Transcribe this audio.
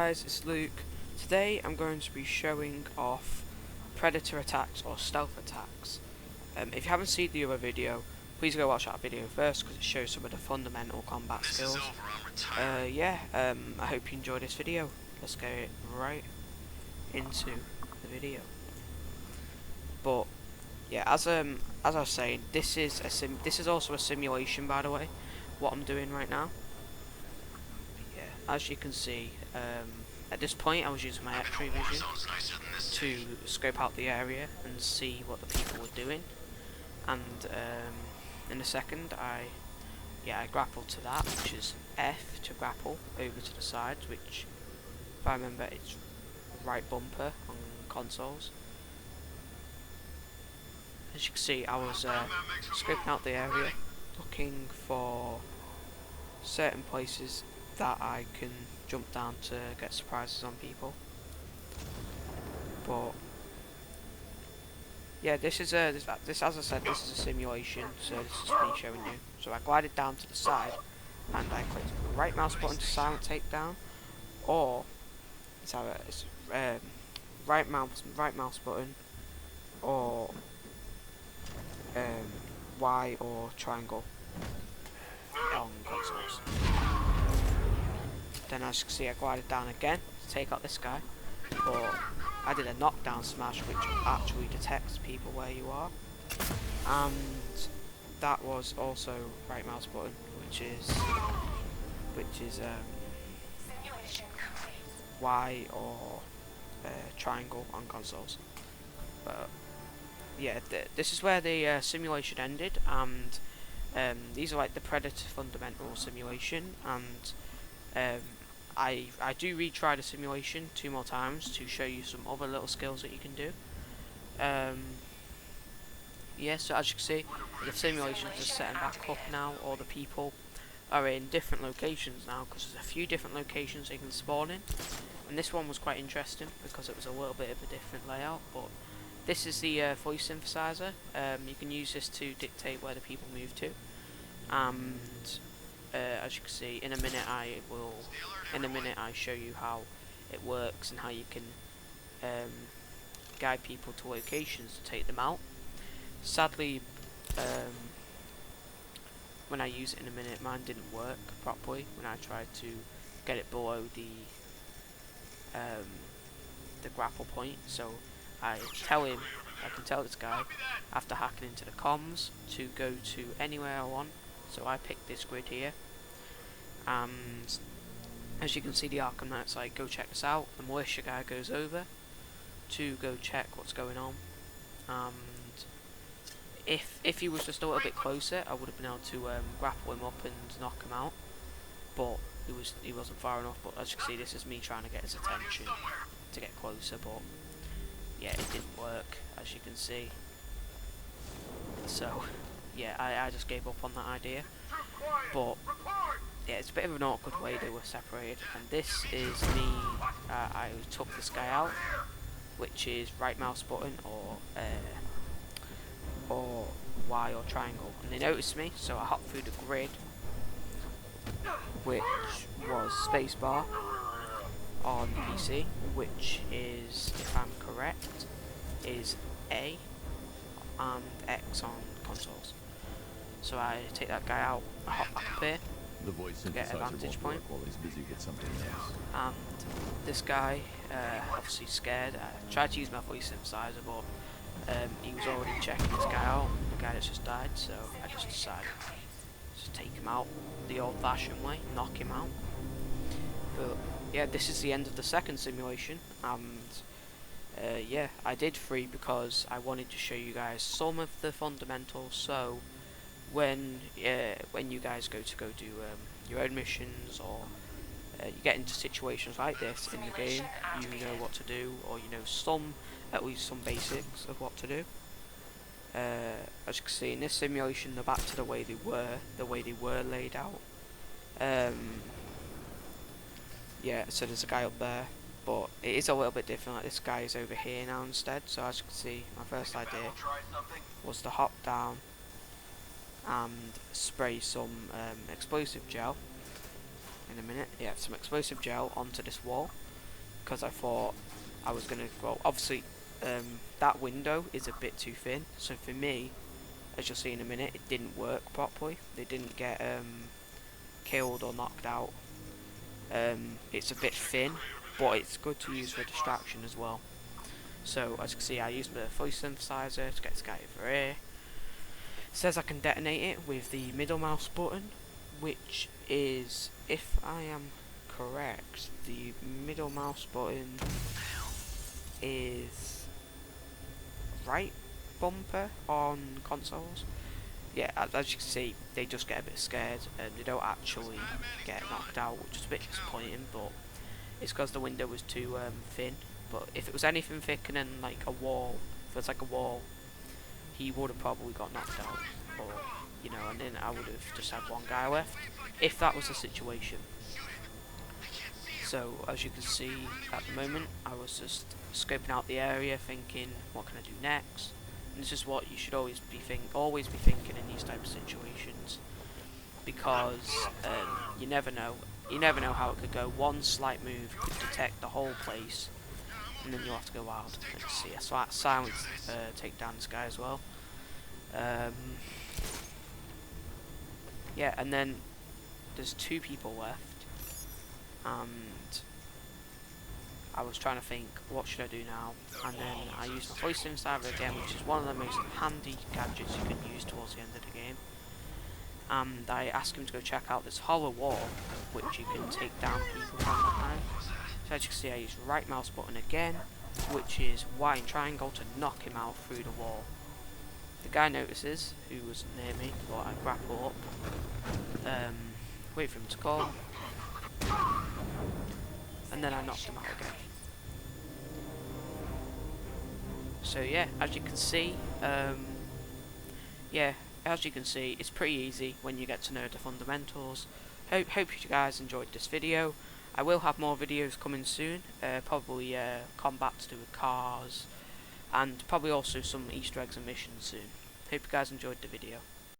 guys, it's Luke. Today I'm going to be showing off predator attacks or stealth attacks. If you haven't seen the other video, please go watch that video first because it shows some of the fundamental combat skills. I hope you enjoy this video. Let's get right into the video. But yeah, as I was saying, this is also a simulation, by the way. What I'm doing right now. As you can see, at this point I was using my X-ray vision to scope out the area and see what the people were doing, and in a second I grappled to that, which is F to grapple over to the sides, which if I remember it's right bumper on consoles. As you can see, I was scoping out the area, looking for certain places that I can jump down to get surprises on people. But yeah, this as I said, this is a simulation, so this is me showing you. So I glided down to the side and I clicked right mouse button to silent takedown, or it's right mouse button, or Y or triangle on consoles. Then as you can see, I glided down again to take out this guy, but I did a knockdown smash which actually detects people where you are, and that was also right mouse button, which is Y or triangle on consoles. But yeah, this is where the simulation ended, and these are like the Predator fundamental simulation, and I do retry the simulation 2 more times to show you some other little skills that you can do. Yeah, so as you can see, the simulation is setting back up now. All the people are in different locations now because there's a few different locations they can spawn in, and this one was quite interesting because it was a little bit of a different layout. But this is the voice synthesizer. You can use this to dictate where the people move to, and as you can see, in a minute I show you how it works and how you can guide people to locations to take them out. Sadly, when I use it in a minute, mine didn't work properly when I tried to get it below the grapple point. So I can tell this guy after hacking into the comms to go to anywhere I want. So I picked this grid here, and as you can see, the Arkham Knight's like, go check this out. The militia guy goes over to go check what's going on, and if he was just a little bit closer, I would have been able to grapple him up and knock him out, but he wasn't far enough. But as you can see, this is me trying to get his attention to get closer, but yeah, it didn't work, as you can see. So yeah, I just gave up on that idea. But yeah, it's a bit of an awkward way they were separated, and this is me. I took this guy out, which is right mouse button or Y or triangle, and they noticed me, so I hopped through the grid, which was spacebar on PC, which is, if I'm correct, is A, and X on consoles. So I take that guy out, I hop back up here to get a vantage point, while he's busy with something else. and this guy, obviously scared, I tried to use my voice synthesizer, but he was already checking this guy out, the guy that's just died, so I just decided to take him out the old-fashioned way, knock him out. But yeah, this is the end of the second simulation, and yeah, I did 3 because I wanted to show you guys some of the fundamentals, so when you guys go do your own missions, or you get into situations like this in the game, you know what to do, or you know at least some basics of what to do. As you can see in this simulation, they're back to the way they were laid out. Yeah, so there's a guy up there, but it is a little bit different. Like, this guy is over here now instead. So as you can see, my first idea was to hop down and spray some explosive gel in a minute. Yeah, some explosive gel onto this wall, because I thought I was gonna. Well, obviously, that window is a bit too thin, so for me, as you'll see in a minute, it didn't work properly. They didn't get killed or knocked out. It's a bit thin, but it's good to use for distraction as well. So as you can see, I used the voice synthesizer to get this guy over here. It says I can detonate it with the middle mouse button, which is, if I am correct, the middle mouse button is right bumper on consoles. Yeah, as you can see, they just get a bit scared and they don't actually get knocked out, which is a bit disappointing, but it's because the window was too thin. But if it was anything thicker than like a wall, if it's like a wall, he would have probably got knocked out, or you know, and then I would have just had one guy left, if that was the situation. So as you can see at the moment, I was just scoping out the area, thinking, what can I do next? And this is what you should always be thinking in these type of situations, because you never know. You never know how it could go. One slight move could detect the whole place, and then you'll have to go wild. Let's see. So that silence take down this guy as well. Yeah, and then there's 2 people left, and I was trying to think, what should I do now? And then I used my voice synthesizer again, which is one of the most handy gadgets you can use towards the end of the game. And I asked him to go check out this hollow wall, which you can take down people from behind. So as you can see, I used right mouse button again, which is Y and triangle to knock him out through the wall. The guy notices, who was near me, but I grapple up, wait for him to come, and then I knocked him out again. So yeah, as you can see, it's pretty easy when you get to know the fundamentals. Hope you guys enjoyed this video. I will have more videos coming soon, probably combat to do with cars, and probably also some Easter eggs and missions soon. Hope you guys enjoyed the video.